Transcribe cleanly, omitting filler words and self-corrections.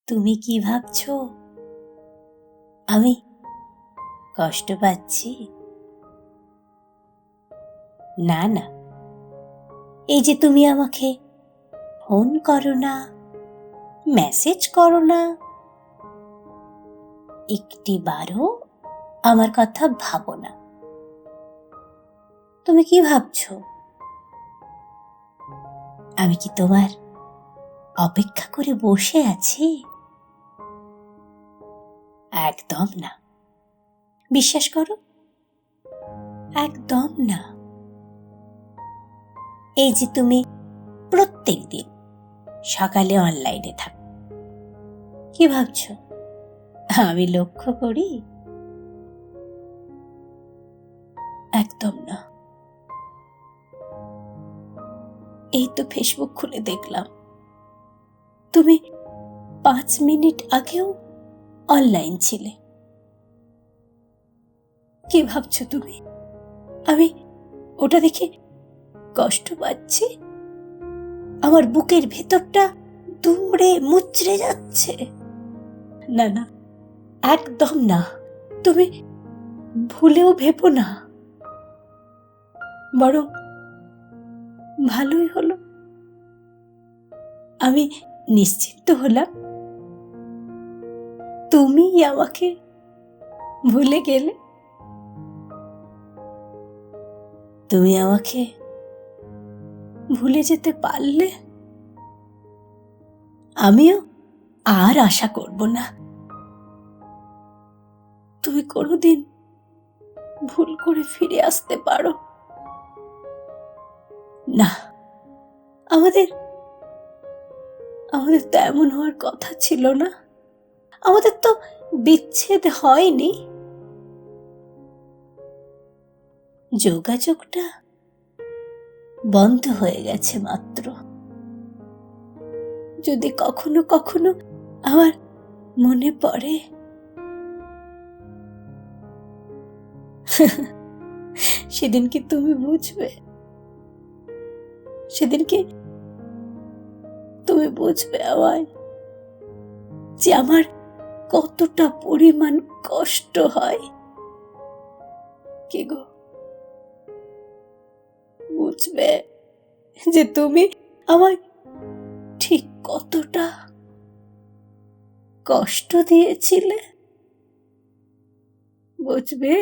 তুমি কি ভাবছো আমি কষ্ট পাচ্ছি? না না, এই যে তুমি আমাকে ফোন করো না, মেসেজ করো না, একটিবারও আমার কথা ভাবো না। তুমি কি ভাবছো আমি কি তোমার অপেক্ষা করে বসে আছি? একদম না, বিশ্বাস করো, একদম না। এই যে তুমি প্রত্যেক দিন সকালে অনলাইনে থাকো, কি ভাবছো আমি লক্ষ্য করি? একদম না। এই তো ফেসবুক খুলে দেখলাম তুমি 5 মিনিট আগেও অনলাইন ছিলে। কি ভাবছো তুমি আমি ওটা দেখে কষ্ট পাচ্ছি? আমার বুকের ভেতরটা দুমড়ে মুচড়ে যাচ্ছে। না না, একদম না। তুমি ভুলেও ভেবো না, বরং ভালোই হলো, আমি নিশ্চিন্ত হলাম তুমি আমাকে ভুলে গেলে। তুমি আমাকে ভুলে যেতে পারলে আমিও আর আশা করব না তুমি কোনোদিন ভুল করে ফিরে আসতে পারো। না, আমাদের আমাদের তো এমন হওয়ার কথা ছিল না। আমাদের তো বিচ্ছেদ হয়নি, যোগাযোগটা বন্ধ হয়ে গেছে মাত্র। যদি কখনো কখনো আমার মনে পড়ে, সেদিন কি তুমি বুঝবে? সেদিন কি তুমি বুঝবে আমায়, যে আমার কতটা পরিমাণ কষ্ট হয়? কি গো, বুঝবে যে তুমি আমায় ঠিক কতটা কষ্ট দিয়েছিলে? বুঝবে?